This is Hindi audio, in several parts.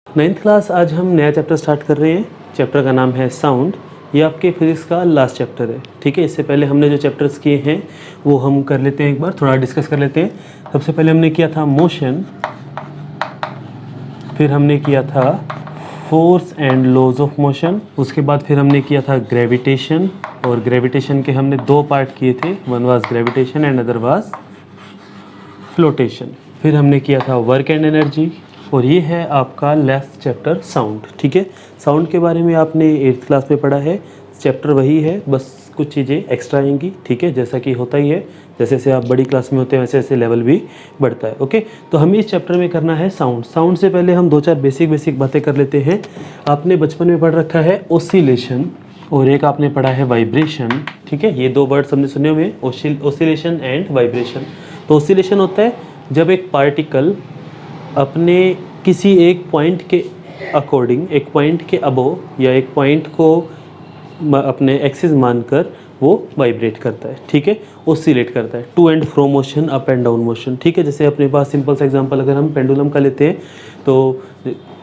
9th क्लास आज हम नया चैप्टर स्टार्ट कर रहे हैं। चैप्टर का नाम है साउंड। ये आपके फिजिक्स का लास्ट चैप्टर है, ठीक है। इससे पहले हमने जो चैप्टर्स किए हैं वो हम कर लेते हैं, एक बार थोड़ा डिस्कस कर लेते हैं। सबसे पहले हमने किया था मोशन, फिर हमने किया था force and laws of motion, उसके बाद फिर हमने किया था ग्रेविटेशन, और ग्रेविटेशन के हमने दो पार्ट किए थे, one was gravitation and other was flotation. फिर हमने किया था वर्क एंड एनर्जी, और ये है आपका लास्ट चैप्टर साउंड, ठीक है। साउंड के बारे में आपने 8th क्लास में पढ़ा है, चैप्टर वही है, बस कुछ चीज़ें एक्स्ट्रा आएंगी, ठीक है। जैसा कि होता ही है, जैसे जैसे आप बड़ी क्लास में होते हैं वैसे वैसे लेवल भी बढ़ता है, ओके। तो हमें इस चैप्टर में करना है साउंड। साउंड से पहले हम दो चार बेसिक बातें कर लेते हैं। आपने बचपन में पढ़ रखा है ओसिलेशन, और एक आपने पढ़ा है वाइब्रेशन, ठीक है। ये दो वर्ड्स हमने सुने हुए हैं, ओसिलेशन एंड वाइब्रेशन। तो ओसिलेशन होता है जब एक पार्टिकल अपने किसी एक पॉइंट के अकॉर्डिंग, एक पॉइंट के अबोव या एक पॉइंट को अपने एक्सिस मानकर वो वाइब्रेट करता है, ठीक है, ओसिलेट करता है। To and fro motion, up and down motion, ठीक है। जैसे अपने पास सिंपल सा एग्जांपल अगर हम पेंडुलम का लेते हैं तो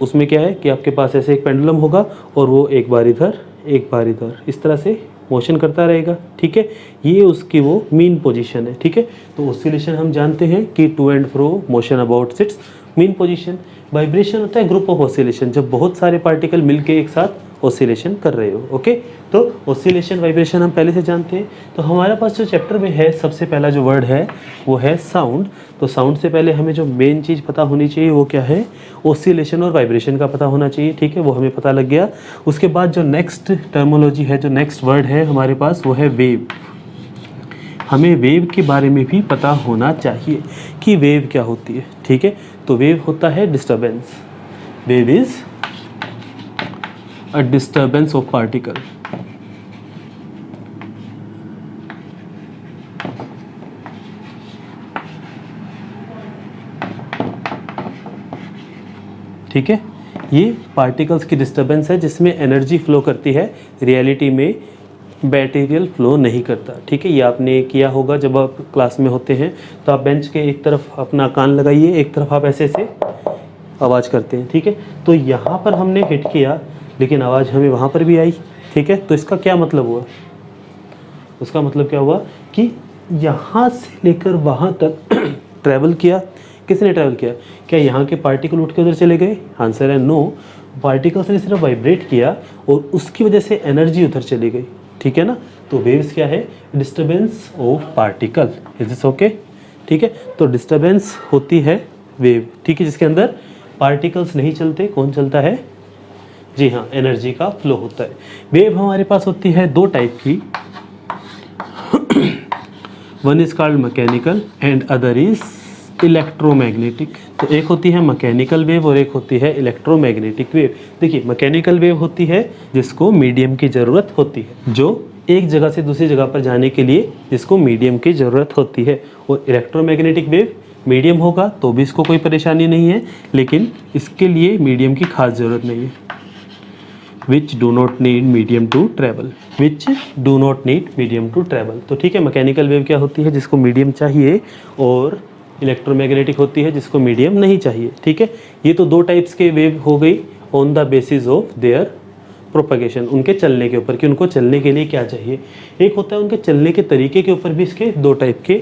उसमें क्या है कि आपके पास ऐसे एक पेंडुलम होगा और वो एक बार इधर एक बार इधर इस तरह से मोशन करता रहेगा, ठीक है। ये उसकी वो मीन पोजीशन है, ठीक है। तो ओसिलेशन हम जानते हैं कि to and fro motion about its mean position. Vibration होता है ग्रुप ऑफ ऑसिलेशन, जब बहुत सारे पार्टिकल मिलके एक साथ ऑसिलेशन कर रहे हो, ओके। तो ऑसिलेशन वाइब्रेशन हम पहले से जानते हैं। तो हमारे पास जो चैप्टर में है सबसे पहला जो वर्ड है वो है साउंड। तो साउंड से पहले हमें जो मेन चीज़ पता होनी चाहिए वो क्या है, ऑसिलेशन और वाइब्रेशन का पता होना चाहिए, ठीक है। वो हमें पता लग गया। उसके बाद जो नेक्स्ट टर्मोलॉजी है, जो नेक्स्ट वर्ड है हमारे पास वो है वेव। हमें वेव के बारे में भी पता होना चाहिए कि वेव क्या होती है, ठीक है। तो वेव होता है disturbance. Wave is a disturbance of particle. ठीक है, ये पार्टिकल्स की डिस्टर्बेंस है जिसमें एनर्जी फ्लो करती है, रियलिटी में बैटेरियल फ्लो नहीं करता, ठीक है। ये आपने किया होगा जब आप क्लास में होते हैं, तो आप बेंच के एक तरफ अपना कान लगाइए, एक तरफ आप ऐसे ऐसे आवाज़ करते हैं, ठीक है। तो यहाँ पर हमने हिट किया लेकिन आवाज़ हमें वहाँ पर भी आई, ठीक है। तो इसका क्या मतलब हुआ, उसका मतलब क्या हुआ कि यहाँ से लेकर वहाँ तक ट्रैवल किया। किसने ट्रैवल किया? क्या यहाँ के पार्टिकल उठ के उधर चले गए? आंसर है नो। पार्टिकल्स ने सिर्फ वाइब्रेट किया और उसकी वजह से एनर्जी उधर चली गई, ठीक है ना। तो वेव्स क्या है? Disturbance of particle. Is this okay? ठीक है। तो डिस्टर्बेंस होती है वेव, ठीक है, जिसके अंदर पार्टिकल्स नहीं चलते। कौन चलता है? जी हाँ, एनर्जी का फ्लो होता है। वेव हमारे पास होती है दो टाइप की, one is called mechanical and other is electromagnetic. तो एक होती है मैकेनिकल वेव और एक होती है इलेक्ट्रोमैग्नेटिक वेव। देखिए, मैकेनिकल वेव होती है जिसको मीडियम की ज़रूरत होती है, जो एक जगह से दूसरी जगह पर जाने के लिए जिसको मीडियम की ज़रूरत होती है। और इलेक्ट्रोमैग्नेटिक वेव मीडियम होगा तो भी इसको कोई परेशानी नहीं है, लेकिन इसके लिए मीडियम की खास ज़रूरत नहीं है। which do not need medium to travel, which do not need medium to travel। तो ठीक है, मैकेनिकल वेव क्या होती है? जिसको मीडियम चाहिए, और इलेक्ट्रोमैग्नेटिक होती है जिसको मीडियम नहीं चाहिए, ठीक है। ये तो दो टाइप्स के वेव हो गई on the basis of their propagation, उनके चलने के ऊपर कि उनको चलने के लिए क्या चाहिए। एक होता है उनके चलने के तरीके के ऊपर भी इसके दो टाइप के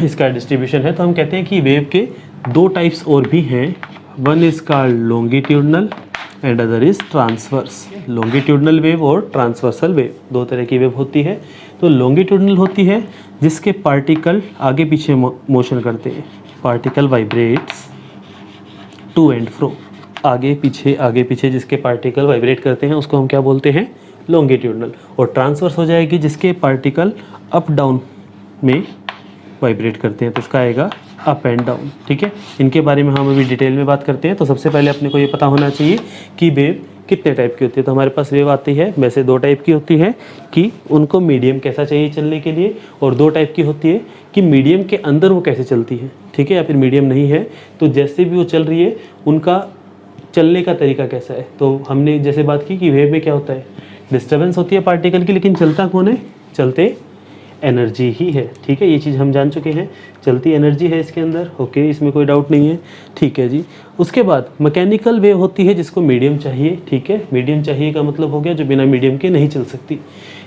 इसका डिस्ट्रीब्यूशन है। तो हम कहते हैं कि वेव के दो टाइप्स और भी हैं, one is called longitudinal and other is transverse. Longitudinal wave और ट्रांसवर्सल वेव, दो तरह की वेव होती है। तो लॉन्गिट्यूडनल होती है जिसके पार्टिकल आगे पीछे मोशन करते हैं, particle vibrates to and fro, आगे पीछे जिसके पार्टिकल वाइब्रेट करते हैं उसको हम क्या बोलते हैं? लॉन्गिट्यूडनल। और ट्रांसवर्स हो जाएगी जिसके पार्टिकल अप डाउन में वाइब्रेट करते हैं, तो इसका आएगा अप एंड डाउन, ठीक है। इनके बारे में हम अभी डिटेल में बात करते हैं। तो सबसे पहले अपने को ये पता होना चाहिए कि वेव कितने टाइप की होती है। तो हमारे पास वेव आती है, वैसे दो टाइप की होती है कि उनको मीडियम कैसा चाहिए चलने के लिए, और दो टाइप की होती है कि मीडियम के अंदर वो कैसे चलती है, ठीक है, या फिर मीडियम नहीं है तो जैसे भी वो चल रही है उनका चलने का तरीका कैसा है। तो हमने जैसे बात की कि वेव में क्या होता है? डिस्टर्बेंस होती है पार्टिकल की, लेकिन चलता कौन है? चलते एनर्जी ही है। ठीक है, ये चीज़ हम जान चुके हैं, चलती एनर्जी है इसके अंदर। ओके, इसमें कोई डाउट नहीं है। ठीक है जी। उसके बाद मैकेनिकल वेव होती है जिसको मीडियम चाहिए। ठीक है, मीडियम चाहिए का मतलब हो गया जो बिना मीडियम के नहीं चल सकती।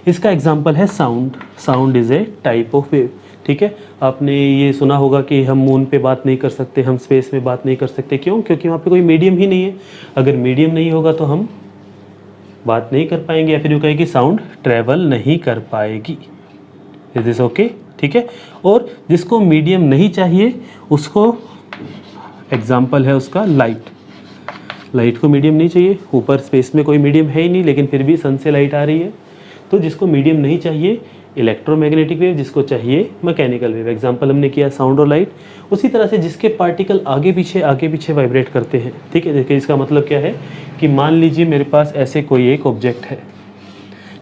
इसका एग्जाम्पल है sound. Sound is a type of wave. ठीक है, आपने ये सुना होगा कि हम मून पे बात नहीं कर सकते, हम स्पेस में बात नहीं कर सकते। क्यों? क्योंकि वहाँ पे कोई मीडियम ही नहीं है। अगर मीडियम नहीं होगा तो हम बात नहीं कर पाएंगे, या फिर यूँ कहें कि साउंड ट्रैवल नहीं कर पाएगी। Is this okay? ठीक है। और जिसको मीडियम नहीं चाहिए उसको एग्जाम्पल है उसका लाइट। लाइट को मीडियम नहीं चाहिए, ऊपर स्पेस में कोई मीडियम है ही नहीं, लेकिन फिर भी सन से लाइट आ रही है। तो जिसको मीडियम नहीं चाहिए इलेक्ट्रोमैग्नेटिक वेव, जिसको चाहिए मैकेनिकल वेव। एग्जाम्पल हमने किया साउंड और लाइट। उसी तरह से जिसके पार्टिकल आगे पीछे वाइब्रेट करते हैं। ठीक है, देखिए इसका मतलब क्या है कि मान लीजिए मेरे पास ऐसे कोई एक ऑब्जेक्ट है।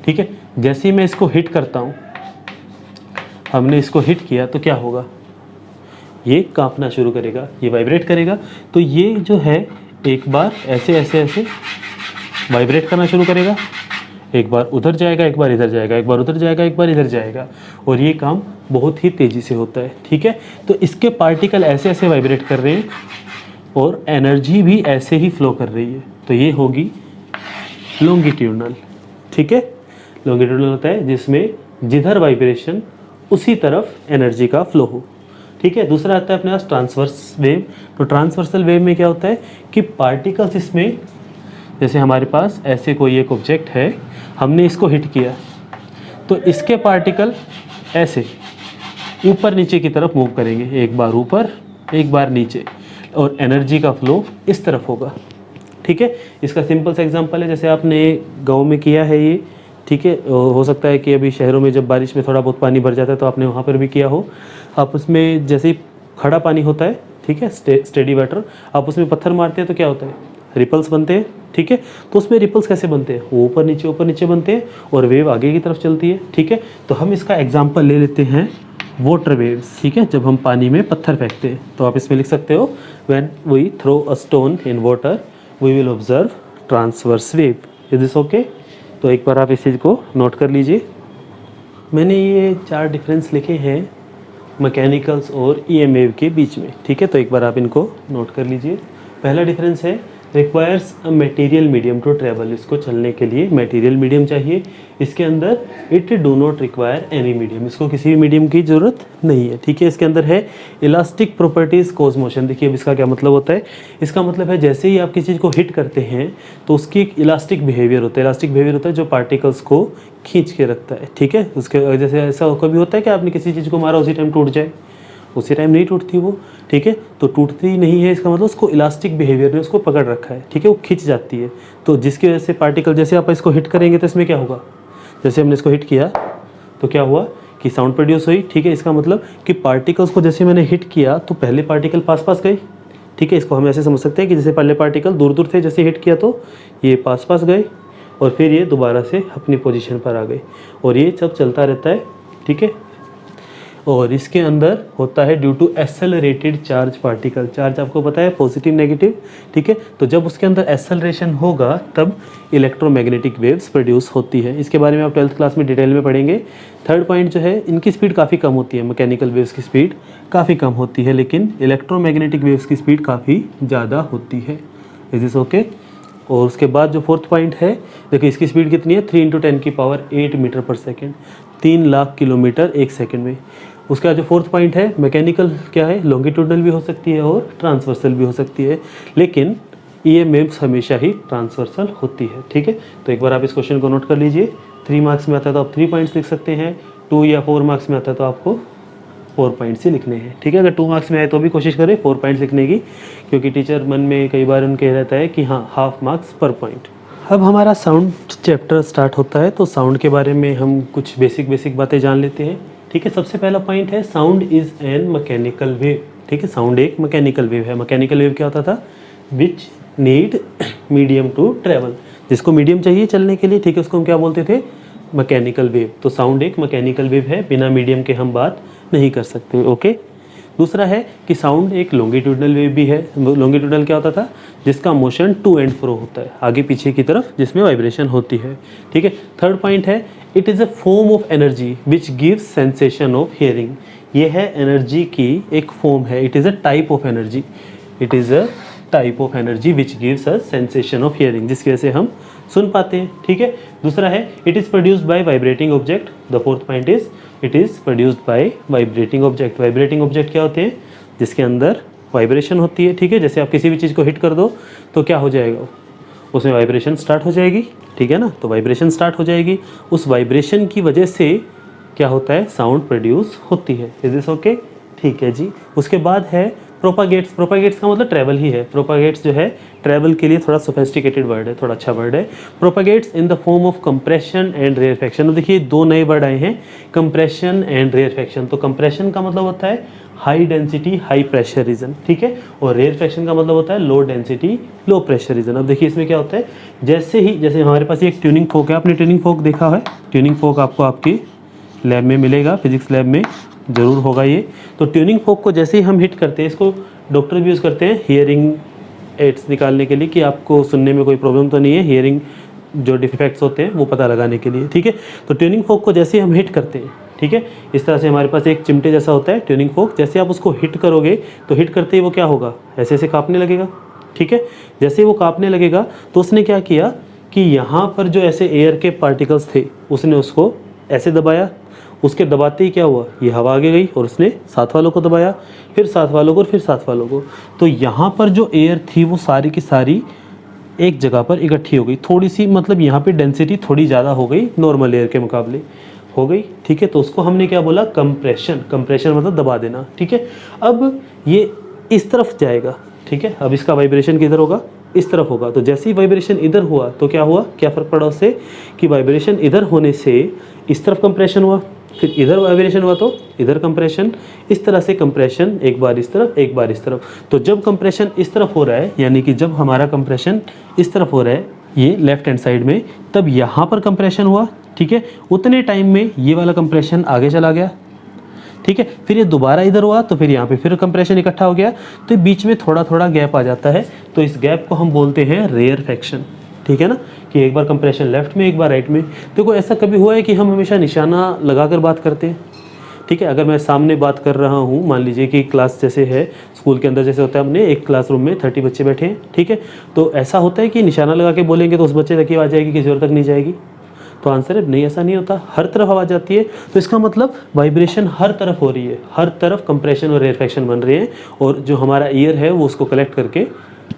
ठीक है, जैसे ही मैं इसको हिट करता हूँ, हमने इसको हिट किया तो क्या होगा, ये कांपना शुरू करेगा, ये वाइब्रेट करेगा। तो ये जो है एक बार ऐसे ऐसे ऐसे वाइब्रेट करना शुरू करेगा, एक बार उधर जाएगा, एक बार इधर जाएगा, एक बार उधर जाएगा, एक बार इधर जाएगा, और ये काम बहुत ही तेज़ी से होता है। ठीक है, तो इसके पार्टिकल ऐसे ऐसे वाइब्रेट कर रहे हैं और एनर्जी भी ऐसे ही फ्लो कर रही है। तो ये होगी लॉन्गिट्यूडनल। ठीक है, लॉन्गिट्यूडनल होता है जिसमें जिधर वाइब्रेशन उसी तरफ एनर्जी का फ्लो हो। ठीक है, दूसरा आता है अपने पास ट्रांसवर्स वेव। तो ट्रांसवर्सल वेव में क्या होता है कि पार्टिकल्स इसमें, जैसे हमारे पास ऐसे कोई एक ऑब्जेक्ट है, हमने इसको हिट किया तो इसके पार्टिकल ऐसे ऊपर नीचे की तरफ मूव करेंगे, एक बार ऊपर एक बार नीचे, और एनर्जी का फ्लो इस तरफ होगा। ठीक है, इसका सिंपल सा एग्जांपल है, जैसे आपने गांव में किया है ये। ठीक है, हो सकता है कि अभी शहरों में जब बारिश में थोड़ा बहुत पानी भर जाता है तो आपने वहाँ पर भी किया हो। आप उसमें जैसे ही खड़ा पानी होता है, ठीक है, स्टेडी वाटर, आप उसमें पत्थर मारते हैं तो क्या होता है, रिपल्स बनते हैं। ठीक है, तो उसमें रिपल्स कैसे बनते हैं, वो ऊपर नीचे बनते हैं और वेव आगे की तरफ चलती है। ठीक है, तो हम इसका एग्जाम्पल ले लेते हैं वाटर वेव्स। ठीक है, जब हम पानी में पत्थर फेंकते हैं तो आप इसमें लिख सकते हो, when we throw a stone in water we will observe transverse wave. Is this okay? तो एक बार आप इस चीज़ को नोट कर लीजिए। मैंने ये 4 डिफरेंस लिखे हैं मैकेनिकल्स और ईएम वेव के बीच में। ठीक है, तो एक बार आप इनको नोट कर लीजिए। पहला डिफरेंस है requires a material medium to travel. इसको चलने के लिए मटेरियल मीडियम चाहिए। इसके अंदर it do not require any medium, इसको किसी भी मीडियम की ज़रूरत नहीं है। ठीक है, इसके अंदर है इलास्टिक प्रॉपर्टीज़ कॉज मोशन। देखिए अब इसका क्या मतलब होता है, इसका मतलब है जैसे ही आप किसी चीज़ को हिट करते हैं तो उसकी एक इलास्टिक बिहेवियर होता है। इलास्टिक बिहेवियर होता है जो पार्टिकल्स को खींच के रखता है। ठीक है, उसके जैसे ऐसा कभी होता है कि आपने किसी चीज़ को मारा उसी टाइम टूट जाए, उसी टाइम नहीं टूटती वो। ठीक है, तो टूटती नहीं है, इसका मतलब उसको इलास्टिक बिहेवियर ने उसको पकड़ रखा है। ठीक है, वो खिंच जाती है। तो जिसकी वजह से पार्टिकल, जैसे आप इसको हिट करेंगे तो इसमें क्या होगा, जैसे हमने इसको हिट किया तो क्या हुआ कि साउंड प्रोड्यूस हुई। ठीक है, इसका मतलब कि पार्टिकल्स को जैसे मैंने हिट किया तो पहले पार्टिकल पास पास गए। ठीक है, इसको हम ऐसे समझ सकते हैं कि जैसे पहले पार्टिकल दूर दूर थे, जैसे हिट किया तो ये पास पास गए और फिर ये दोबारा से अपनी पोजीशन पर आ गए, और ये सब चलता रहता है। ठीक है, और इसके अंदर होता है due to accelerated charge particle. Charge आपको पता है पॉजिटिव नेगेटिव। ठीक है, तो जब उसके अंदर एक्सेलरेशन होगा तब इलेक्ट्रोमैग्नेटिक वेव्स प्रोड्यूस होती है। इसके बारे में आप 12th क्लास में डिटेल में पढ़ेंगे। थर्ड पॉइंट जो है, इनकी स्पीड काफ़ी कम होती है, मैकेनिकल वेव्स की स्पीड काफ़ी कम होती है, लेकिन इलेक्ट्रोमैग्नेटिक वेव्स की स्पीड काफ़ी ज़्यादा होती है। Is this okay? और उसके बाद जो फोर्थ पॉइंट है, देखिए इसकी स्पीड कितनी है, 3 × 10⁸ मीटर पर सेकेंड, 3 लाख किलोमीटर एक सेकेंड में। उसका जो फोर्थ पॉइंट है, मैकेनिकल क्या है, लॉन्गिट्यूडनल भी हो सकती है और ट्रांसवर्सल भी हो सकती है, लेकिन ईएम वेव्स हमेशा ही ट्रांसवर्सल होती है। ठीक है, तो एक बार आप इस क्वेश्चन को नोट कर लीजिए। 3 मार्क्स में आता है तो आप 3 पॉइंट्स लिख सकते हैं, 2 या 4 मार्क्स में आता है तो आपको 4 पॉइंट्स ही लिखने हैं। ठीक है, अगर 2 मार्क्स में आए तो भी कोशिश करें 4 पॉइंट्स लिखने की, क्योंकि टीचर मन में कई बार उनके रहता है कि हाँ हाफ मार्क्स पर पॉइंट। अब हमारा साउंड चैप्टर स्टार्ट होता है, तो साउंड के बारे में हम कुछ बेसिक बातें जान लेते हैं। ठीक है, सबसे पहला पॉइंट है sound is an mechanical wave. ठीक है, साउंड एक मैकेनिकल वेव है। मैकेनिकल वेव क्या होता था, which need medium to travel, जिसको मीडियम चाहिए चलने के लिए। ठीक है, उसको हम क्या बोलते थे, मैकेनिकल वेव। तो साउंड एक मैकेनिकल वेव है, बिना मीडियम के हम बात नहीं कर सकते। ओके, दूसरा है कि साउंड एक लॉन्गिट्यूडनल वेव भी है। लॉन्गिट्यूडनल क्या होता था, जिसका मोशन टू एंड फ्रो होता है, आगे पीछे की तरफ, जिसमें वाइब्रेशन होती है। ठीक है। थर्ड पॉइंट है it is a form of energy which gives sensation of hearing. ये है एनर्जी की एक फॉर्म है, it is a type of energy, it is a type of energy which gives a sensation of hearing, जिसकी वजह से हम सुन पाते हैं। ठीक है। दूसरा है it is produced by vibrating object. The fourth point is it is produced by vibrating object. Vibrating object क्या होते हैं, जिसके अंदर वाइब्रेशन होती है। ठीक है। जैसे आप किसी भी चीज़ को हिट कर दो तो क्या हो जाएगा, उसमें वाइब्रेशन स्टार्ट हो जाएगी। ठीक है ना, तो वाइब्रेशन स्टार्ट हो जाएगी, उस वाइब्रेशन की वजह से क्या होता है, साउंड प्रोड्यूस होती है। Is this okay? ठीक है जी। उसके बाद है प्रोपागेट्स। प्रोपागेट्स का मतलब ट्रैवल ही है। प्रोपागेट्स जो है ट्रैवल के लिए थोड़ा सोफेस्टिकेटेड वर्ड है, थोड़ा अच्छा वर्ड है। Propagates in the form of compression and rarefaction. देखिए दो नए वर्ड आए हैं, कंप्रेशन एंड रेयरफैक्शन। तो कंप्रेशन का मतलब होता है high density high pressure region. ठीक है। और रेयरफैक्शन का मतलब होता है low density low pressure region. अब देखिए इसमें क्या होता है, जैसे हमारे पास एक ट्यूनिंग फोक है, आपने ट्यूनिंग फोक देखा है, ट्यूनिंग फोक आपको आपकी लैब में मिलेगा, फिजिक्स लैब में ज़रूर होगा ये। तो ट्यूनिंग फोक को जैसे ही हम हिट करते हैं, इसको डॉक्टर भी यूज़ करते हैं हियरिंग एड्स निकालने के लिए कि आपको सुनने में कोई प्रॉब्लम तो नहीं है, हियरिंग जो डिफेक्ट्स होते हैं वो पता लगाने के लिए। ठीक है। तो ट्यूनिंग फोक को जैसे ही हम हिट करते हैं, ठीक है, इस तरह से हमारे पास एक चिमटे जैसा होता है ट्यूनिंग फोक, जैसे आप उसको हिट करोगे तो हिट करते ही वो क्या होगा, ऐसे ऐसे काँपने लगेगा। ठीक है। जैसे ही वो काँपने लगेगा तो उसने क्या किया कि यहाँ पर जो ऐसे एयर के पार्टिकल्स थे उसने उसको ऐसे दबाया, उसके दबाते ही क्या हुआ, ये हवा आगे गई और उसने साथ वालों को दबाया, फिर साथ वालों को और फिर साथ वालों को। तो यहाँ पर जो एयर थी वो सारी की सारी एक जगह पर इकट्ठी हो गई, थोड़ी सी, मतलब यहाँ पे डेंसिटी थोड़ी ज़्यादा हो गई नॉर्मल एयर के मुकाबले हो गई। ठीक है। तो उसको हमने क्या बोला, कंप्रेशन। कंप्रेशन मतलब दबा देना। ठीक है। अब ये इस तरफ जाएगा। ठीक है। अब इसका वाइब्रेशन किधर होगा, इस तरफ होगा। तो जैसे ही वाइब्रेशन इधर हुआ तो क्या हुआ, क्या फ़र्क पड़ा उससे कि वाइब्रेशन इधर होने से इस तरफ कंप्रेशन हुआ, फिर इधर वाइब्रेशन हुआ तो इधर कंप्रेशन, इस तरह से कंप्रेशन एक बार इस तरफ एक बार इस तरफ। तो जब कंप्रेशन इस तरफ हो रहा है, यानी कि जब हमारा कंप्रेशन इस तरफ हो रहा है ये लेफ्ट हैंड साइड में, तब यहाँ पर कंप्रेशन हुआ। ठीक है। उतने टाइम में ये वाला कंप्रेशन आगे चला गया। ठीक है। फिर ये दोबारा इधर हुआ तो फिर यहाँ पे फिर कंप्रेशन इकट्ठा हो गया, तो बीच में थोड़ा थोड़ा गैप आ जाता है, तो इस गैप को हम बोलते हैं रेयरफैक्शन। ठीक है ना, कि एक बार कंप्रेशन लेफ्ट में एक बार राइट में। देखो ऐसा कभी हुआ है कि हम हमेशा निशाना लगाकर बात करते हैं। ठीक है। अगर मैं सामने बात कर रहा हूँ, मान लीजिए कि क्लास जैसे है स्कूल के अंदर, जैसे होता है हमने एक क्लासरूम में 30 बच्चे बैठे हैं। ठीक है। तो ऐसा होता है कि निशाना लगा के बोलेंगे तो उस बच्चे तक ही आवाज़ जाएगी, किसी और तक नहीं जाएगी। तो आंसर है नहीं, ऐसा नहीं होता, हर तरफ आवाज़ आती है। तो इसका मतलब वाइब्रेशन हर तरफ हो रही है, हर तरफ कंप्रेशन और रेयरफैक्शन बन रहे हैं, और जो हमारा ईयर है वो उसको कलेक्ट करके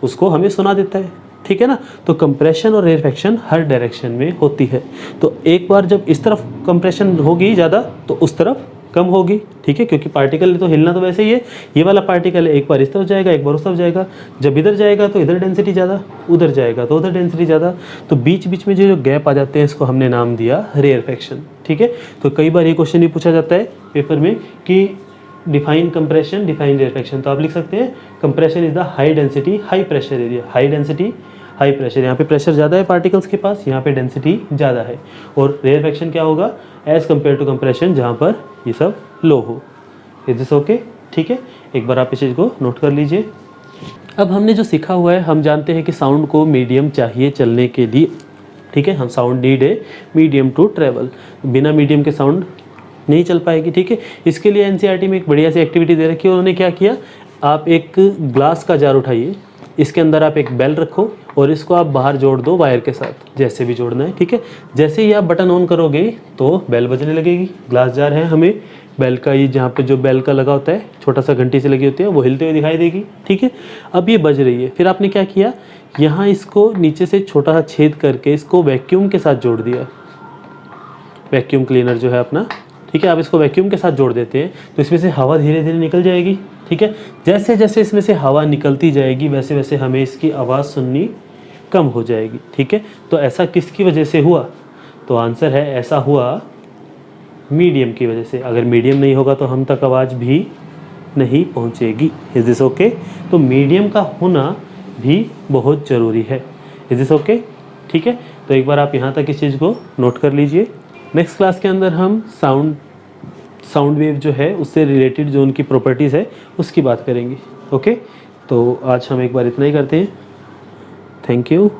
उसको हमें सुना देता है। ठीक है ना। तो कंप्रेशन और रेयरफैक्शन हर डायरेक्शन में होती है। तो एक बार जब इस तरफ कंप्रेशन होगी ज़्यादा तो उस तरफ कम होगी। ठीक है। क्योंकि पार्टिकल तो हिलना तो वैसे ही है, ये वाला पार्टिकल है, एक बार इस तरफ जाएगा एक बार उस तरफ जाएगा, जब इधर जाएगा तो इधर डेंसिटी ज़्यादा, उधर जाएगा तो उधर डेंसिटी ज़्यादा। तो बीच बीच में जो गैप आ जाते हैं इसको हमने नाम दिया रेयरफैक्शन। ठीक है। तो कई बार ये क्वेश्चन ही पूछा जाता है पेपर में कि डिफाइन कंप्रेशन डिफाइन रेयरफैक्शन, तो आप लिख सकते हैं compression is the high density high pressure area. High density high pressure, यहाँ पे प्रेशर ज़्यादा है पार्टिकल्स के पास, यहाँ पे डेंसिटी ज़्यादा है। और रेयरफैक्शन क्या होगा, एज़ कम्पेयर टू कंप्रेशन, जहाँ पर ये सब लो हो। Is this okay? ठीक है। एक बार आप इस चीज़ को नोट कर लीजिए। अब हमने जो सीखा हुआ है, हम जानते हैं कि साउंड को मीडियम चाहिए चलने के लिए। ठीक है। हम साउंड नीड है मीडियम टू ट्रेवल, बिना मीडियम के साउंड नहीं चल पाएगी। ठीक है। इसके लिए एनसीईआरटी में एक बढ़िया सी एक्टिविटी दे रखी है। उन्होंने क्या किया, आप एक ग्लास का जार उठाइए, इसके अंदर आप एक बेल रखो और इसको आप बाहर जोड़ दो वायर के साथ, जैसे भी जोड़ना है। ठीक है। जैसे ही आप बटन ऑन करोगे तो बेल बजने लगेगी। ग्लास जार है, हमें बेल का ये जहाँ पे जो बेल का लगा होता है, छोटा सा घंटी से लगी होती है, वो हिलते हुए दिखाई देगी। ठीक है। अब ये बज रही है, फिर आपने क्या किया, यहाँ इसको नीचे से छोटा सा छेद करके इसको वैक्यूम के साथ जोड़ दिया। वैक्यूम क्लीनर जो है अपना, ठीक है, आप इसको वैक्यूम के साथ जोड़ देते हैं तो इसमें से हवा धीरे धीरे निकल जाएगी। ठीक है। जैसे जैसे इसमें से हवा निकलती जाएगी वैसे वैसे हमें इसकी आवाज़ सुननी कम हो जाएगी। ठीक है। तो ऐसा किसकी वजह से हुआ, तो आंसर है ऐसा हुआ मीडियम की वजह से। अगर मीडियम नहीं होगा तो हम तक आवाज़ भी नहीं पहुंचेगी। Is this okay? तो मीडियम का होना भी बहुत ज़रूरी है। Is this okay? ठीक है। तो एक बार आप यहाँ तक इस चीज़ को नोट कर लीजिए। नेक्स्ट क्लास के अंदर हम साउंड वेव जो है उससे रिलेटेड जो उनकी प्रॉपर्टीज़ है उसकी बात करेंगे। ओके, तो आज हम एक बार इतना ही करते हैं। Thank you.